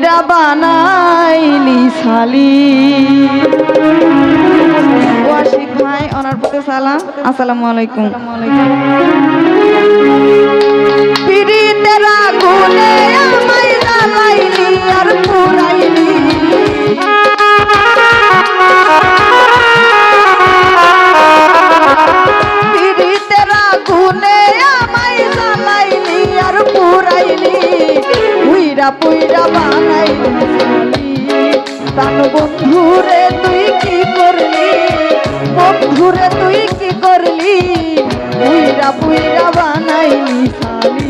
পুইরা বানাইলি সালি। ওয়াশিক ভাই ওনার প্রতি সালাম, আসসালামু আলাইকুম। পিরিতের আগুনে আমায় জ্বালাইলি আর পুরাইলি, পিরিতের আগুনে আমায় জ্বালাইলি আর পুরাইলি, পুইরা পুইরা বানাইলি সালি। তান বন্ধুরে তুই কি করলি, বন্ধুরে তুই কি করলি, পুইরা পুইরা বানাইলি সালি।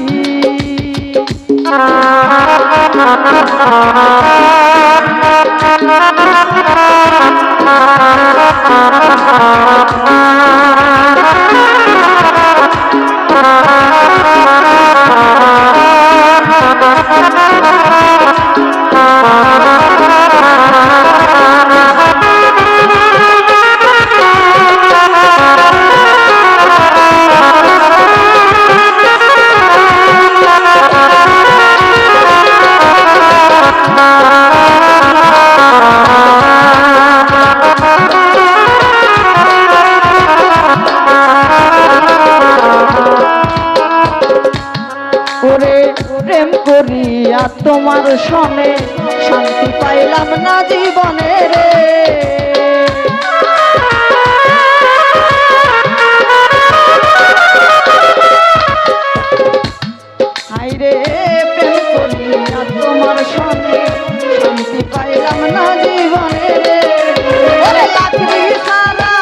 প্রেম করিয়া তোমার সনে শান্তি পাইলাম না জীবনে রে। হাইরে প্রেম করিয়া তোমার সনে শান্তি পাইলাম না জীবনে রে। লাকড়ি সারা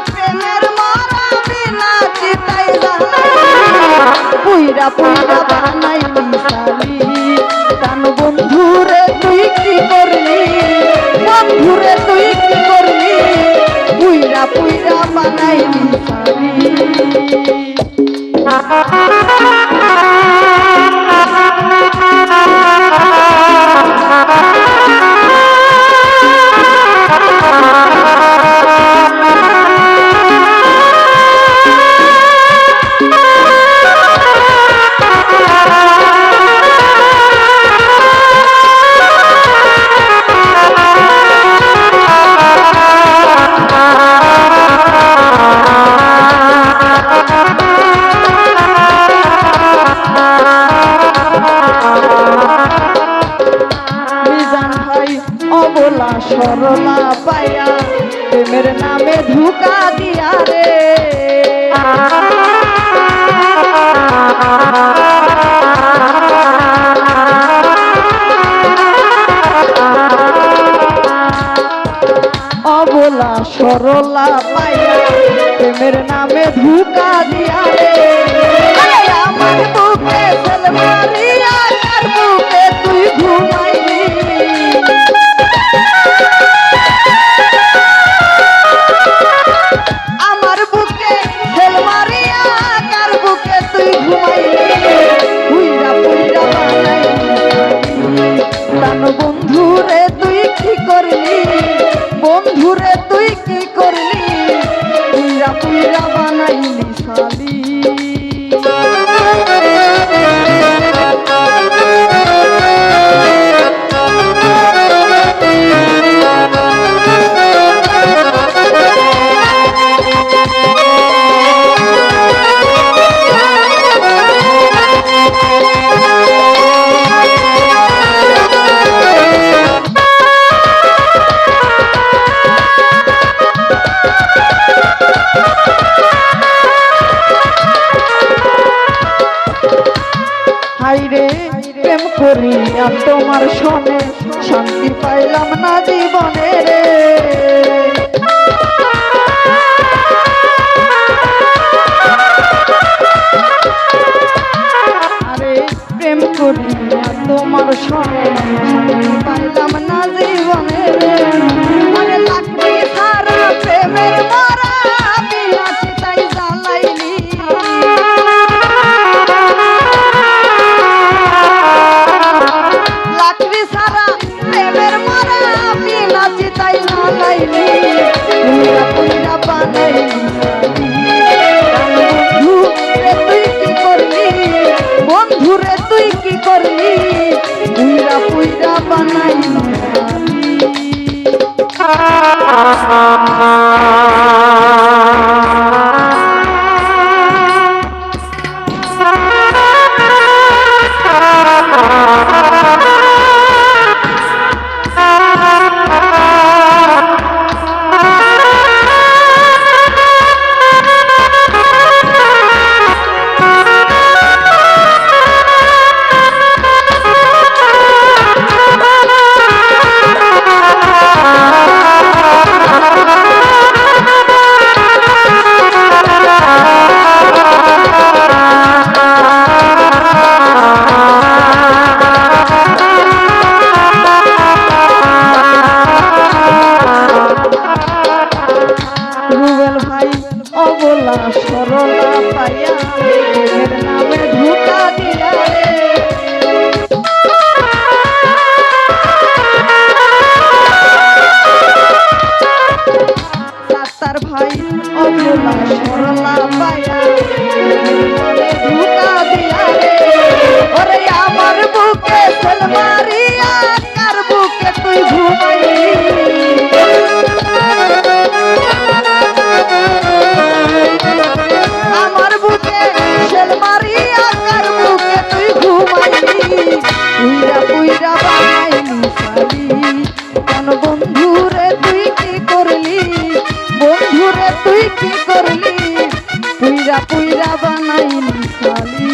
প্রেমের মরা বিনা চিতাই জ্বালাইলি, পুইরা পুইরা বানাইলি সালি। তান বন্ধুরে তুই কি করলি, বন্ধুরে তুই কি করলি, পুইরা পুইরা বানাইলি সালি। অবলা সরলা পায়া প্রেমের নামে ধোঁকা দিয়া রে। অবলা সরলা পায়া প্রেমের নামে ধোঁকা দিয়া রে। আমার বুকে চল মারিয়া কার বুকে তুই ঘুমাইলি, আমার বুকে ছেল মারিয়া কার বুকে তুই ঘুমাইলি, পুইরা পুইরা বানাইলি সালি। তান বন্ধুরে তুই কি করলি, বন্ধুরে তুই কি করলি, পুইরা পুইরা বানাইলি সালি। হাইরে প্রেম করিয়া তোমার সনে শান্তি পাইলাম না জীবনে রে। আরে প্রেম করিয়া তোমার সনে শান্তি পাইলাম না জীবনে রে। আরে লাকড়ি সারা প্রেমের মরা বিনা চিতাই জ্বালাইলি, লাকড়ি সারা অবলা সরলা পাইয়া এর নামে ধোঁকা দিয়া রে সাত্তার ভাই অবলা সরলা পাইয়া এর নামে ধোঁকা দিয়া রে ওরে আমার বুকে সেল মারিয়া কার বুকে তুই ঘুমাইলি আমার বুকে সেল মারিয়া কার বুকে তুই ঘুমাইলি পুইরা পুইরা বানাইলি শালি কোন বন্ধুরে তুই কি করলি বন্ধুরে তুই কি করলি পুইরা পুইরা বানাইলি শালি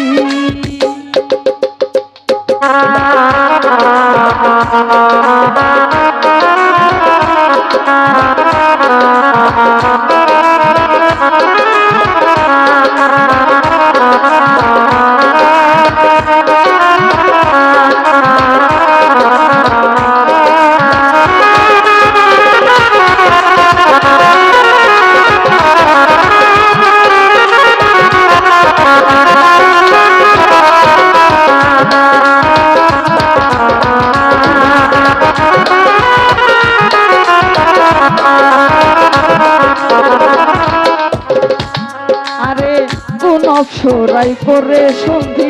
অপসরাই করে সন্ধি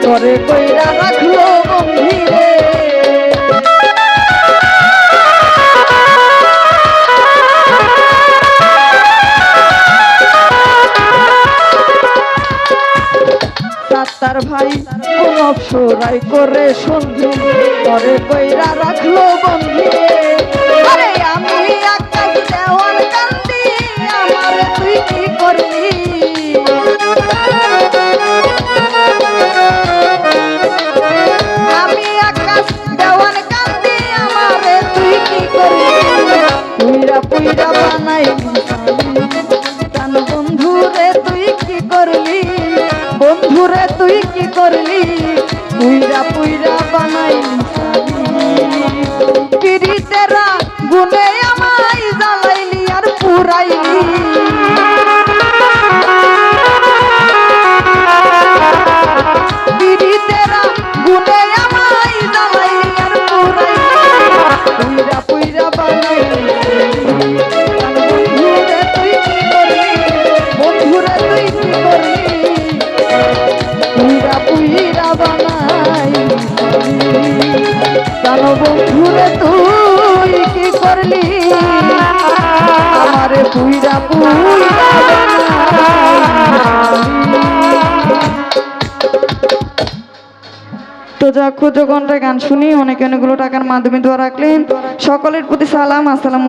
করে কইরা রাখলো বন্ধুরে সাত্তার ভাই কোন অপসরাই করে সন্ধি করে কইরা রাখলো বন্ধুরে আরে আমি আকাশ দেওয়ান কান্দি আমার তুই কি করলি আমি আকাশ দেওয়ান কান্দি আমারে তুই কি করলি পুইরা পুইরা বানাইলি জান বন্ধুরে তুই কি করলি বন্ধুরে তুই কি করলি পুইরা পুইরা বানাইলি পিরিতেরা গুনে আমায় জ্বালাইলি আর পুরাইলি পিরিতেরা গুনে আমায় জ্বালাইলি আর পুরাইলি পুইরা পুইরা বানাইলি বন্ধুরে তুই কি করলি বন্ধুরে তুই কি করলি পুইরা পুইরা বানাইলি জানো বন্ধুরে তুই কি করলি আমারে পুইরা পুইরা তো যা ক্ষুদ্র ঘন্টায় গান শুনি অনেকে অনেকগুলো টাকার মাধ্যমে দোয়া রাখলেন সকলের প্রতি সালাম আসসালাম